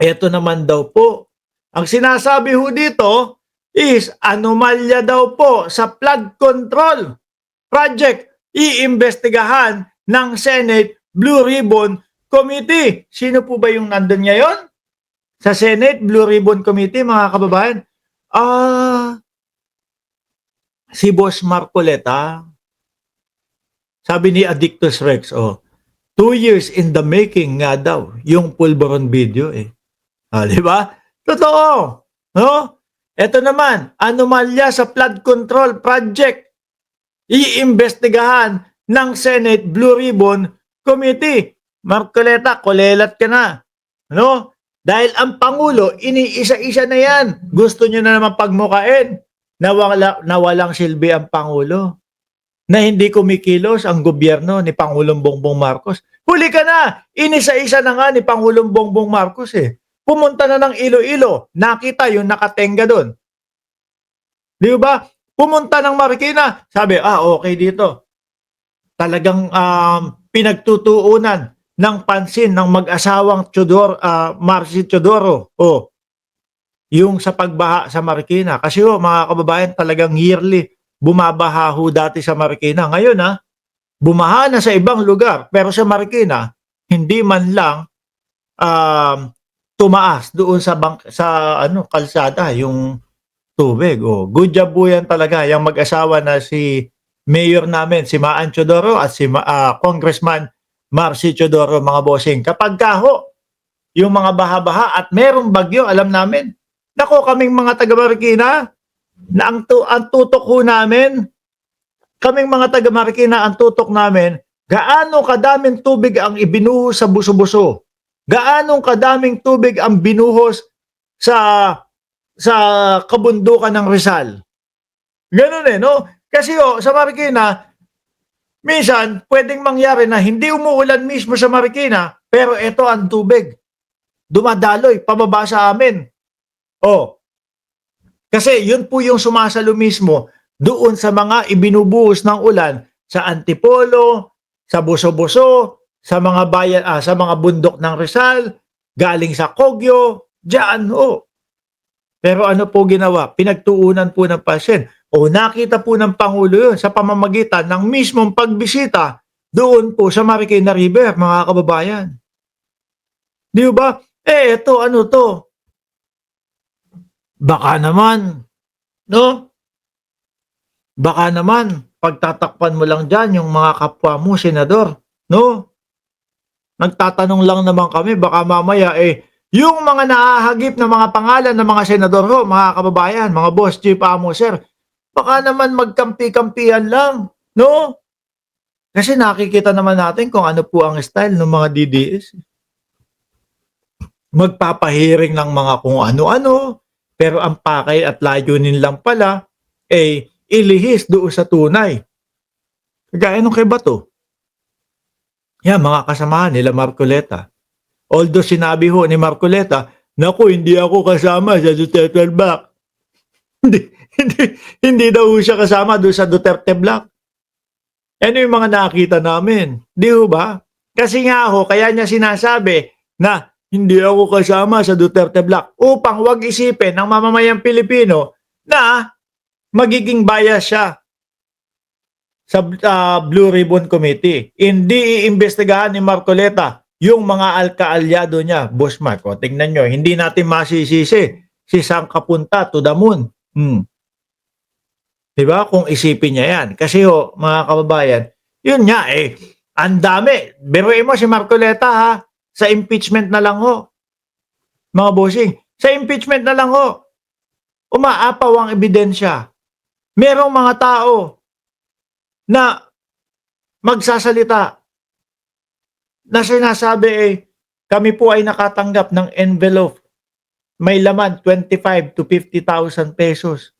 Eto naman daw po, ang sinasabi ho dito is anomalya daw po sa flood control project iimbestigahan ng Senate Blue Ribbon Committee. Sino po ba yung nandun ngayon? Sa Senate Blue Ribbon Committee, mga kababayan? Si Boss Marcoleta. Sabi ni Addictus Rex, 2 years in the making nga daw yung Pulveron video eh. Di ba? Totoo. No? Ito naman, anomalya sa flood control project iimbestigahan ng Senate Blue Ribbon Committee. Marcoleta, kulelat ka na. No? Dahil ang Pangulo, iniisa-isa na yan. Gusto nyo na naman pagmukain na walang silbi ang Pangulo. Na hindi kumikilos ang gobyerno ni Pangulong Bongbong Marcos. Huli ka na! Inisa-isa na nga ni Pangulong Bongbong Marcos eh. Pumunta na ng Iloilo, nakita yung nakatenga doon. Di ba? Pumunta ng Marikina, sabi, okay dito. Talagang pinagtutuunan ng pansin ng mag-asawang Marcy Teodoro. Yung sa pagbaha sa Marikina. Kasi mga kababayan, talagang yearly bumabaha ho dati sa Marikina. Ngayon bumaha na sa ibang lugar, pero sa Marikina, hindi man lang tumaas doon sa kalsada yung tubig. Good job po yan talaga. Yung mag-asawa na si Mayor namin, si Maan Teodoro at si Congressman Marcy Teodoro, mga bossing. Kapag yung mga baha-baha at merong bagyo, alam namin, nako kaming mga taga-Marikina, na ang tutok ho namin, kaming mga taga-Marikina, ang tutok namin, gaano kadaming tubig ang ibinuhos sa Buso-Buso? Gaano kadaming tubig ang binuhos sa kabundukan ng Rizal? Ganun no? Kasi sa Marikina, minsan, pwedeng mangyari na hindi umuulan mismo sa Marikina, pero ito ang tubig. Dumadaloy, pababa sa amin. Kasi yun po yung sumasalo mismo doon sa mga ibinubuhos ng ulan sa Antipolo, sa Buso-Buso, sa mga bayan, sa mga bundok ng Rizal, galing sa Kogyo, diyan Pero ano po ginawa? Pinagtuunan po ng pansin. Nakita po ng Pangulo yun sa pamamagitan ng mismong pagbisita doon po sa Marikina River, mga kababayan. Di ba? Ito, ano to? Baka naman, no? Baka naman, pagtatakpan mo lang dyan yung mga kapwa mo, senador, no? Nagtatanong lang naman kami, baka mamaya yung mga nahahagip na mga pangalan ng mga senador mga kababayan, mga boss, chief, amo, sir, baka naman magkampi-kampihan lang, no? Kasi nakikita naman natin kung ano po ang style ng mga DDS. Magpapahiring ng mga kung ano-ano, pero ang pakay at layunin lang pala ilihis doon sa tunay. Kagaya nung kay Bato. Yan, mga kasamahan nila Marcoleta. Although sinabi ni Marcoleta, naku, hindi ako kasama sa Duterte Block. hindi daw siya kasama doon sa Duterte Block. Ano yung mga nakita namin? Di ba? Kasi nga kaya niya sinasabi na hindi ako kasama sa Duterte Block upang wag isipin ng mamamayang Pilipino na magiging bias siya sa Blue Ribbon Committee. Hindi iimbestigahan ni Marcoleta yung mga alkaalyado niya, Boss Mark. Tingnan nyo, hindi natin masisisi si Sang Kapunta to the moon. Diba? Kung isipin niya yan. Kasi mga kababayan, yun nga ang dami. Biruin mo si Marcoleta sa impeachment na lang mga bossing. Sa impeachment na lang umaapaw ang ebidensya. Merong mga tao na magsasalita na sinasabi kami po ay nakatanggap ng envelope. May laman 25 to 50,000 pesos.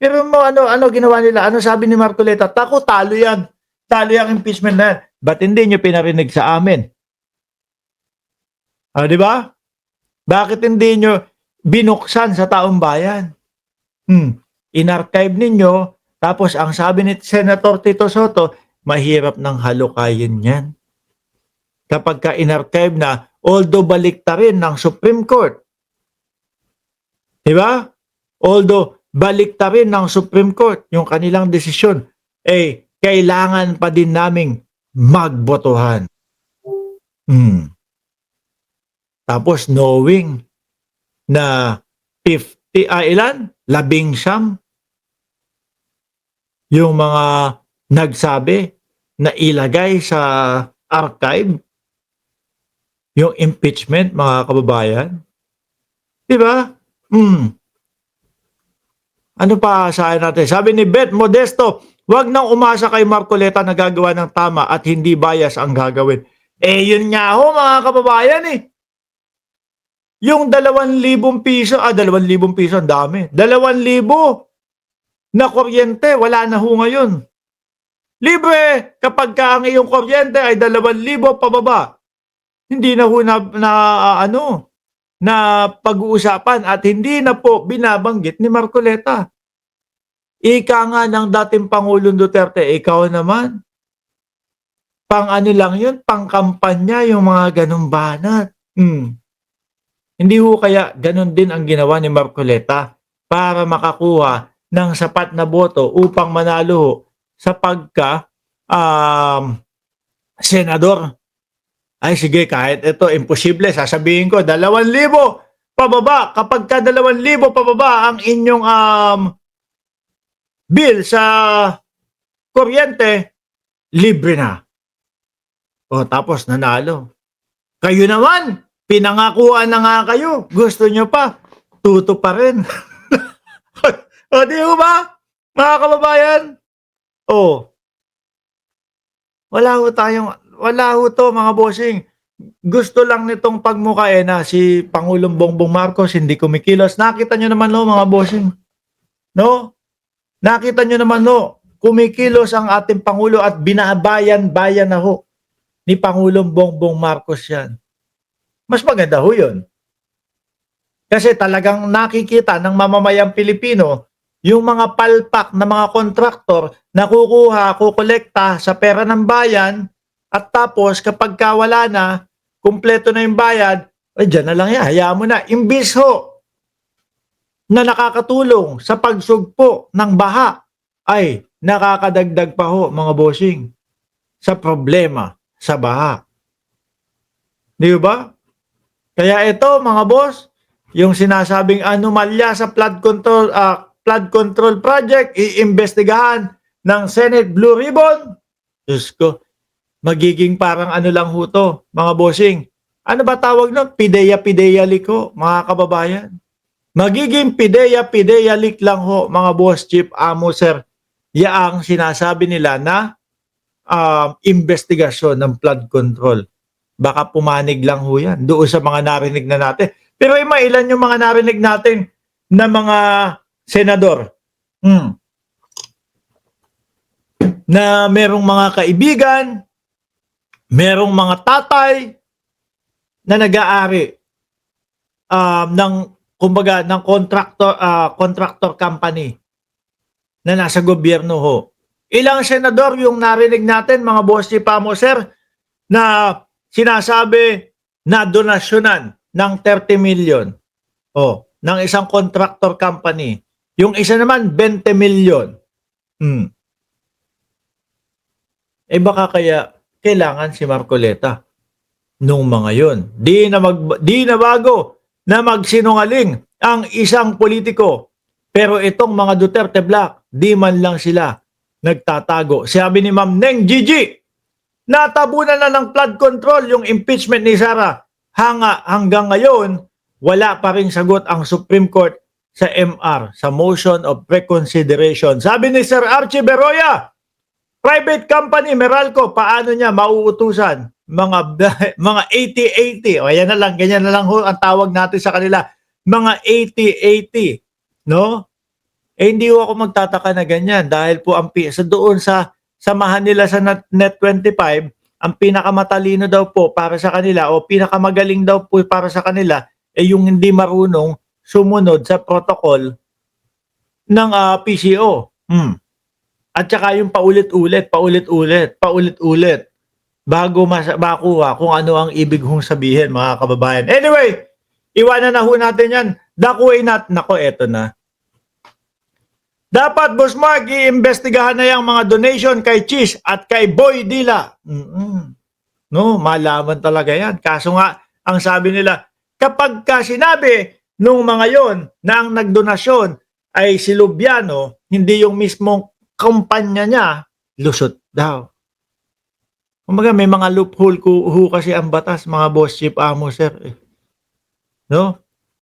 Pero ano ginawa nila? Ano sabi ni Marcoleta? Talo yan. Talo yung impeachment na yan. Ba't hindi nyo pinarinig sa amin? Di ba? Bakit hindi nyo binuksan sa taong bayan? In-archive ninyo, tapos ang sabi ni Senator Tito Soto, mahirap ng halukayin yan. Kapag ka in-archive na, although baliktarin ng Supreme Court. Di ba? Although baliktarin ng Supreme Court yung kanilang desisyon, kailangan pa din naming magbotohan. Tapos knowing na 19 yung mga nagsabi na ilagay sa archive yung impeachment, mga kababayan. Di ba? Ano pa aasahan natin? Sabi ni Beth Modesto, wag nang umasa kay Marcoleta na gagawa ng tama at hindi bias ang gagawin. Yun nga ho, mga kababayan Yung 2,000 piso, 2,000 piso, ang dami. 2,000 na kuryente, wala na ho ngayon. Libre kapag ang iyong kuryente ay 2,000 pababa. Hindi na ho na pag-uusapan at hindi na po binabanggit ni Marcoleta. Ika nga ng dating Pangulong Duterte, ikaw naman. Pang-ano lang yun, pang-kampanya yung mga ganung banat. Hindi ho kaya ganun din ang ginawa ni Marcoleta para makakuha ng sapat na boto upang manalo sa pagka senador. Ay sige, kahit ito imposible, sasabihin ko 2,000 pababa. Kapag ka 2,000 pababa ang inyong bill sa kuryente, libre na. Tapos nanalo. Kayo naman, pinangakuan na nga kayo. Gusto nyo pa, tuto pa rin. Di ba, mga kababayan? Wala ho to, mga bossing. Gusto lang nitong pagmukain na si Pangulong Bongbong Marcos hindi kumikilos. Nakita nyo naman mga bossing. No? Nakita nyo naman kumikilos ang ating Pangulo at binabayan-bayan na ho ni Pangulong Bongbong Marcos yan. Mas maganda ho yun. Kasi talagang nakikita ng mamamayang Pilipino yung mga palpak na mga kontraktor na kukolekta sa pera ng bayan at tapos kapag wala na, kumpleto na yung bayad, dyan na lang yan, hayaan mo na. Imbis ho na nakakatulong sa pagsugpo ng baha, ay nakakadagdag pa ho, mga bossing, sa problema sa baha. Di ba? Kaya ito, mga boss, yung sinasabing anomalya sa flood control project, iimbestigahan ng Senate Blue Ribbon. Diyos ko, magiging parang ano lang ho to, mga bossing. Ano ba tawag nun? Pideya liko, mga kababayan. Magiging pideya lik lang ho, mga boss, chief, amo, sir. Yaang sinasabi nila na investigasyon ng flood control. Baka pumanig lang ho yan doon sa mga narinig na natin. Pero mailan yung mga narinig natin na mga senador na merong mga kaibigan, merong mga tatay na nag-aari ng contractor company na nasa gobyerno ho. Ilang senador yung narinig natin, mga boss ni Pamo, sir, na sinasabi na donasyonan ng 30 million ng isang contractor company. Yung isa naman 20 million. Baka kaya kailangan si Marcoleta nung mga yon. Di na bago na magsinungaling ang isang politiko. Pero itong mga Duterte Black, di man lang sila nagtatago. Sabi ni Ma'am Neng Gigi, natabunan na ng flood control yung impeachment ni Sara. Hanggang ngayon, wala pa ring sagot ang Supreme Court sa MR, sa motion of reconsideration. Sabi ni Sir Archie Beroya, private company Meralco, paano niya mauutusan? Mga 80-80. Ayan na lang, ganyan na lang ho ang tawag natin sa kanila. Mga 80-80. No? Hindi ho ako magtataka na ganyan dahil po doon sa samahan nila sa Net25, ang pinakamatalino daw po para sa kanila o pinakamagaling daw po para sa kanila yung hindi marunong sumunod sa protocol ng PCO. At saka yung paulit-ulit. bago makuha kung ano ang ibig hong sabihin, mga kababayan. Anyway, iwanan na ho natin yan. Dakuin natin. Nako, eto na. Dapat, Boss Mark, iimbestigahan na yung mga donation kay Cheese at kay Boy Dila. No, malaman talaga yan. Kaso nga, ang sabi nila, kapag ka sinabi nung mga yon na ang nagdonasyon ay si Lubiano, hindi yung mismong kumpanya niya, lusot daw. Kumbaga, may mga loophole kasi ang batas, mga boss chief amo, sir. No?